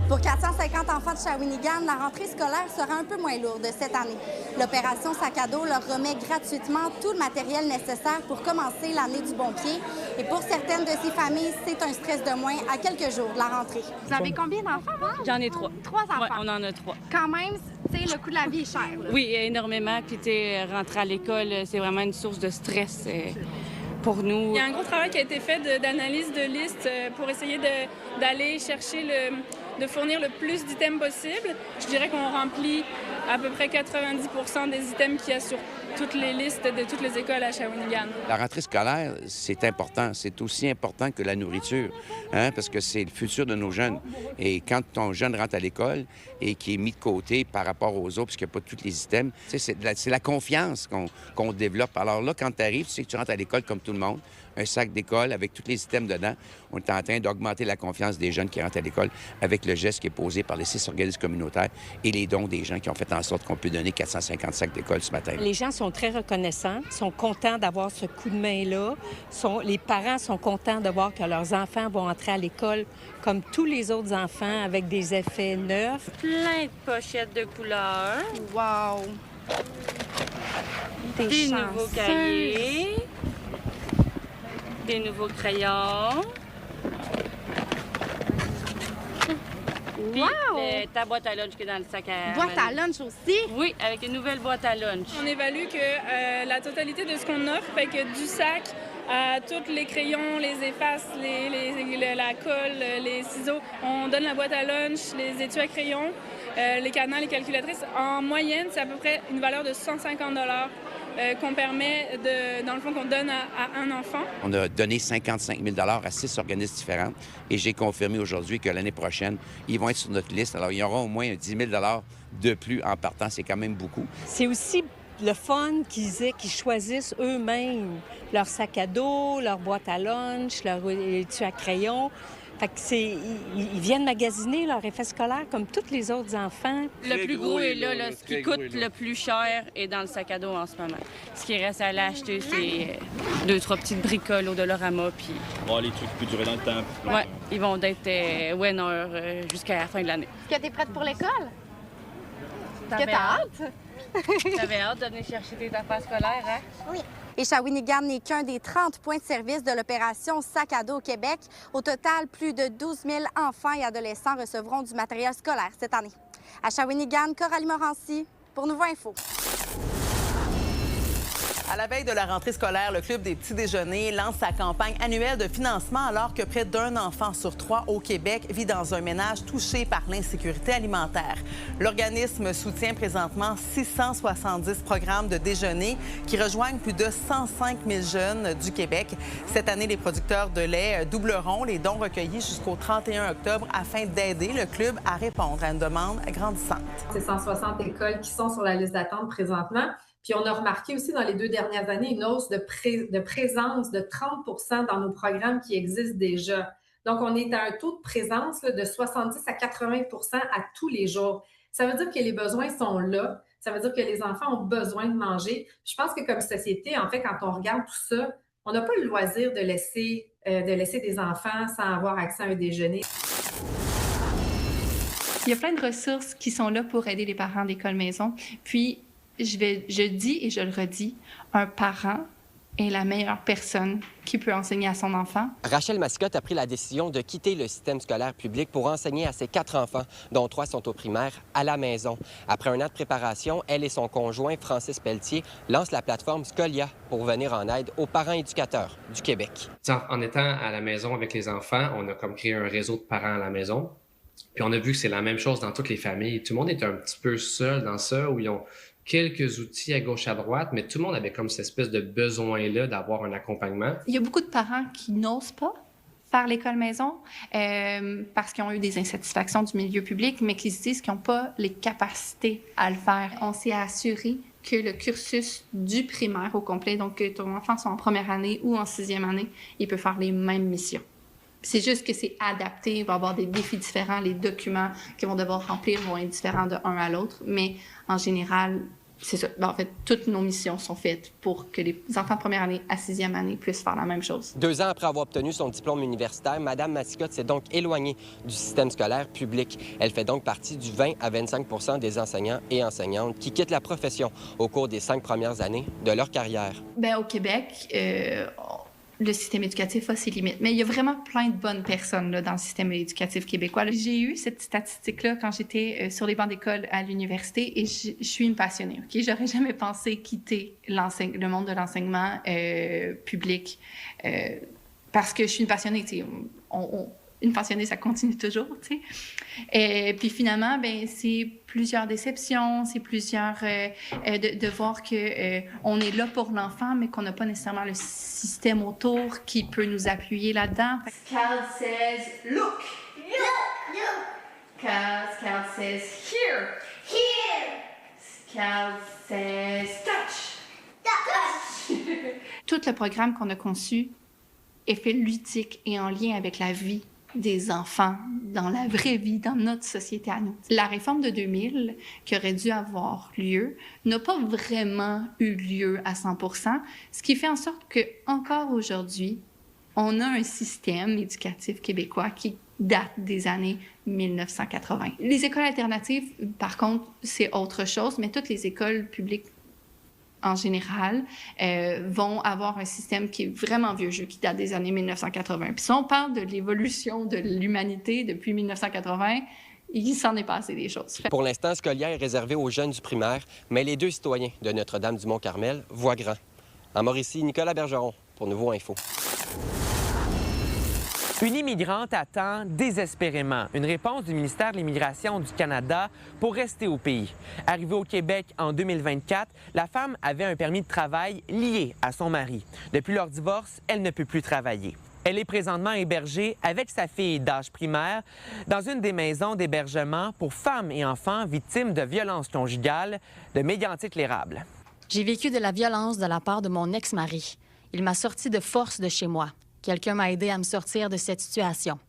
Pour 450 enfants de Shawinigan, la rentrée scolaire sera un peu moins lourde cette année. L'opération Sac à dos leur remet gratuitement tout le matériel nécessaire pour commencer l'année du bon pied. Et pour certaines de ces familles, c'est un stress de moins à quelques jours de la rentrée. Vous avez combien d'enfants, vous? J'en ai 3. 3 enfants? Oui, on en a 3. Quand même, tu sais, le coût de la vie est cher. Là. Oui, énormément. Puis, tu sais, rentrer à l'école, c'est vraiment une source de stress pour nous. Il y a un gros travail qui a été fait d'analyse de listes pour essayer d'aller chercher de fournir le plus d'items possible. Je dirais qu'on remplit à peu près 90% des items qu'il y a sur toutes les listes de toutes les écoles à Shawinigan. La rentrée scolaire, c'est important. C'est aussi important que la nourriture, parce que c'est le futur de nos jeunes. Et quand ton jeune rentre à l'école et qui est mis de côté par rapport aux autres, parce qu'il n'y a pas tous les items, c'est la confiance qu'on développe. Alors là, quand tu arrives, tu sais que tu rentres à l'école comme tout le monde, un sac d'école avec tous les items dedans. On est en train d'augmenter la confiance des jeunes qui rentrent à l'école avec le geste qui est posé par les 6 organismes communautaires et les dons des gens qui ont fait en sorte qu'on peut donner 450 sacs d'école ce matin. Les gens sont très reconnaissants, sont contents d'avoir ce coup de main-là. Les parents sont contents de voir que leurs enfants vont entrer à l'école comme tous les autres enfants avec des effets neufs. Plein de pochettes de couleurs. Wow! Des nouveaux cahiers. Des nouveaux crayons. Puis, ta boîte à lunch qui est dans le sac à... Boîte à lunch aussi? Oui, avec une nouvelle boîte à lunch. On évalue que la totalité de ce qu'on offre, fait que du sac à tous les crayons, les effaces, la colle, les ciseaux, on donne la boîte à lunch, les étuis à crayons, les cadenas, les calculatrices. En moyenne, c'est à peu près une valeur de 150 qu'on permet, dans le fond, qu'on donne à un enfant. On a donné 55 000 à 6 organismes différents et j'ai confirmé aujourd'hui que l'année prochaine, ils vont être sur notre liste. Alors, il y aura au moins 10 000 de plus en partant. C'est quand même beaucoup. C'est aussi le fun qu'ils choisissent eux-mêmes leur sac à dos, leur boîte à lunch, leur étui à crayon. Fait que ils viennent magasiner leur effet scolaire comme tous les autres enfants. Le plus gros est là. Ce qui coûte le plus cher est dans le sac à dos en ce moment. Ce qui reste à aller acheter, c'est 2-3 petites bricoles au Dollarama. Puis... Oh, les trucs qui peuvent durer dans le temps. Oui, ils vont être winner jusqu'à la fin de l'année. Est-ce que tu es prête pour l'école? T'avais t'as hâte? T'avais hâte de venir chercher tes affaires scolaires, hein? Oui. Et Shawinigan n'est qu'un des 30 points de service de l'opération Sac à dos au Québec. Au total, plus de 12 000 enfants et adolescents recevront du matériel scolaire cette année. À Shawinigan, Coralie Morancy pour Nouveau Info. À la veille de la rentrée scolaire, le Club des petits déjeuners lance sa campagne annuelle de financement alors que près d'un enfant sur 3 au Québec vit dans un ménage touché par l'insécurité alimentaire. L'organisme soutient présentement 670 programmes de déjeuner qui rejoignent plus de 105 000 jeunes du Québec. Cette année, les producteurs de lait doubleront les dons recueillis jusqu'au 31 octobre afin d'aider le club à répondre à une demande grandissante. C'est 160 écoles qui sont sur la liste d'attente présentement. Puis on a remarqué aussi dans les 2 dernières années une hausse de présence de 30 dans nos programmes qui existent déjà. Donc, on est à un taux de présence là, de 70 à 80 à tous les jours. Ça veut dire que les besoins sont là. Ça veut dire que les enfants ont besoin de manger. Je pense que comme société, en fait, quand on regarde tout ça, on n'a pas le loisir de laisser des enfants sans avoir accès à un déjeuner. Il y a plein de ressources qui sont là pour aider les parents d'école maison. Puis, je dis et je le redis, un parent est la meilleure personne qui peut enseigner à son enfant. Rachel Mascotte a pris la décision de quitter le système scolaire public pour enseigner à ses 4 enfants, dont 3 sont au primaire, à la maison. Après un an de préparation, elle et son conjoint, Francis Pelletier, lancent la plateforme Scolia pour venir en aide aux parents éducateurs du Québec. En étant à la maison avec les enfants, on a comme créé un réseau de parents à la maison. Puis on a vu que c'est la même chose dans toutes les familles. Tout le monde est un petit peu seul dans ça, où ils ont quelques outils à gauche, à droite, mais tout le monde avait comme cette espèce de besoin-là d'avoir un accompagnement. Il y a beaucoup de parents qui n'osent pas faire l'école maison parce qu'ils ont eu des insatisfactions du milieu public, mais qui se disent qu'ils n'ont pas les capacités à le faire. On s'est assuré que le cursus du primaire au complet, donc que ton enfant soit en première année ou en 6e année, il peut faire les mêmes missions. C'est juste que c'est adapté, il va y avoir des défis différents, les documents qu'ils vont devoir remplir vont être différents de un à l'autre, mais en général, c'est ça. En fait, toutes nos missions sont faites pour que les enfants de première année à 6e année puissent faire la même chose. 2 ans après avoir obtenu son diplôme universitaire, Mme Mascotte s'est donc éloignée du système scolaire public. Elle fait donc partie du 20 à 25 des enseignants et enseignantes qui quittent la profession au cours des 5 premières années de leur carrière. Bien, au Québec, le système éducatif a ses limites. Mais il y a vraiment plein de bonnes personnes là, dans le système éducatif québécois. J'ai eu cette statistique-là quand j'étais sur les bancs d'école à l'université et je suis une passionnée. Okay? J'aurais jamais pensé quitter le monde de l'enseignement public parce que je suis une passionnée. Une passionnée, ça continue toujours, tu sais. Et puis finalement, ben c'est plusieurs déceptions, c'est plusieurs de voir que on est là pour l'enfant, mais qu'on n'a pas nécessairement le système autour qui peut nous appuyer là-dedans. Cal says look, look, look. Cal says here, here. Cal says touch, touch. Tout le programme qu'on a conçu est fait ludique et en lien avec la vie des enfants dans la vraie vie, dans notre société à nous. La réforme de 2000, qui aurait dû avoir lieu, n'a pas vraiment eu lieu à 100%, ce qui fait en sorte qu'encore aujourd'hui, on a un système éducatif québécois qui date des années 1980. Les écoles alternatives, par contre, c'est autre chose, mais toutes les écoles publiques en général, vont avoir un système qui est vraiment vieux jeu, qui date des années 1980. Puis si on parle de l'évolution de l'humanité depuis 1980, il s'en est passé des choses. Pour l'instant, Scolia est réservé aux jeunes du primaire, mais les 2 citoyens de Notre-Dame-du-Mont-Carmel voient grand. En Mauricie, Nicolas Bergeron, pour Nouveau Info. Une immigrante attend désespérément une réponse du ministère de l'Immigration du Canada pour rester au pays. Arrivée au Québec en 2024, la femme avait un permis de travail lié à son mari. Depuis leur divorce, elle ne peut plus travailler. Elle est présentement hébergée avec sa fille d'âge primaire dans une des maisons d'hébergement pour femmes et enfants victimes de violences conjugales de Mégantic-l'Érable. J'ai vécu de la violence de la part de mon ex-mari. Il m'a sorti de force de chez moi. Quelqu'un m'a aidé à me sortir de cette situation.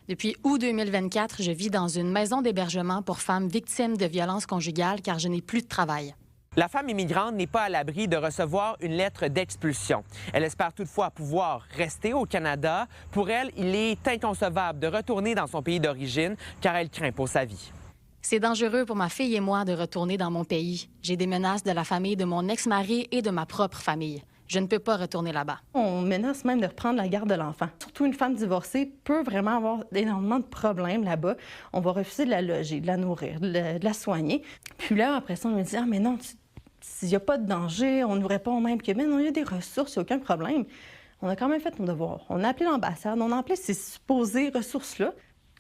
Depuis août 2024, je vis dans une maison d'hébergement pour femmes victimes de violences conjugales car je n'ai plus de travail. La femme immigrante n'est pas à l'abri de recevoir une lettre d'expulsion. Elle espère toutefois pouvoir rester au Canada. Pour elle, il est inconcevable de retourner dans son pays d'origine car elle craint pour sa vie. C'est dangereux pour ma fille et moi de retourner dans mon pays. J'ai des menaces de la famille de mon ex-mari et de ma propre famille. Je ne peux pas retourner là-bas. On menace même de reprendre la garde de l'enfant. Surtout une femme divorcée peut vraiment avoir énormément de problèmes là-bas. On va refuser de la loger, de la nourrir, de la soigner. Puis là, après ça, on me dit « Ah, mais non, s'il n'y a pas de danger, on nous répond même que « Mais non, il y a des ressources, il n'y a aucun problème. » On a quand même fait mon devoir. On a appelé l'ambassade, on a appelé ces supposées ressources-là.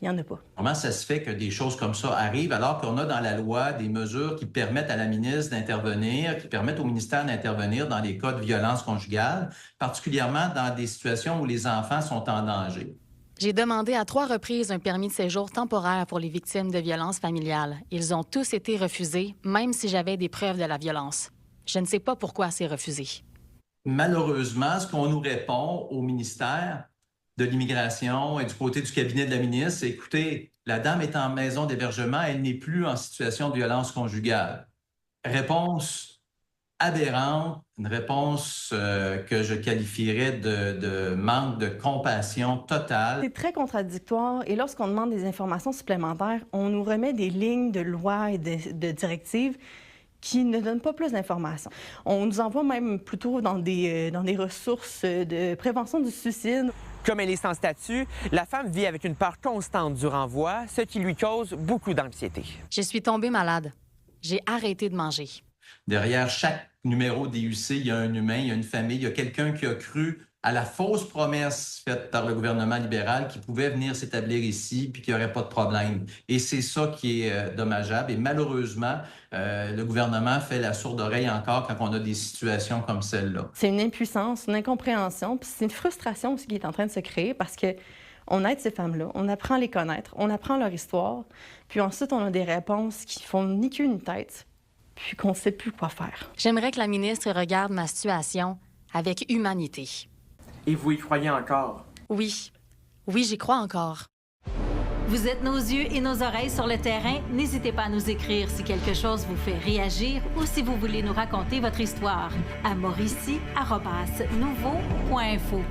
Il n'y en a pas. Comment ça se fait que des choses comme ça arrivent alors qu'on a dans la loi des mesures qui permettent à la ministre d'intervenir, qui permettent au ministère d'intervenir dans les cas de violence conjugale, particulièrement dans des situations où les enfants sont en danger? J'ai demandé à 3 reprises un permis de séjour temporaire pour les victimes de violences familiales. Ils ont tous été refusés, même si j'avais des preuves de la violence. Je ne sais pas pourquoi c'est refusé. Malheureusement, ce qu'on nous répond au ministère de l'Immigration et du côté du cabinet de la ministre, c'est écoutez, la dame est en maison d'hébergement, elle n'est plus en situation de violence conjugale. Réponse aberrante, une réponse que je qualifierais de manque de compassion totale. C'est très contradictoire et lorsqu'on demande des informations supplémentaires, on nous remet des lignes de loi et de directives qui ne donnent pas plus d'informations. On nous envoie même plutôt dans des ressources de prévention du suicide. Comme elle est sans statut, la femme vit avec une peur constante du renvoi, ce qui lui cause beaucoup d'anxiété. Je suis tombée malade. J'ai arrêté de manger. Derrière chaque numéro DUC, il y a un humain, il y a une famille, il y a quelqu'un qui a cru à la fausse promesse faite par le gouvernement libéral qui pouvait venir s'établir ici puis qu'il n'y aurait pas de problème. Et c'est ça qui est dommageable. Et malheureusement, le gouvernement fait la sourde oreille encore quand on a des situations comme celle-là. C'est une impuissance, une incompréhension, puis c'est une frustration aussi qui est en train de se créer parce que on aide ces femmes-là, on apprend à les connaître, on apprend leur histoire, puis ensuite on a des réponses qui font ni queue ni tête, puis qu'on ne sait plus quoi faire. J'aimerais que la ministre regarde ma situation avec humanité. Et vous y croyez encore? Oui. Oui, j'y crois encore. Vous êtes nos yeux et nos oreilles sur le terrain. N'hésitez pas à nous écrire si quelque chose vous fait réagir ou si vous voulez nous raconter votre histoire à mauricie@nouveau.info.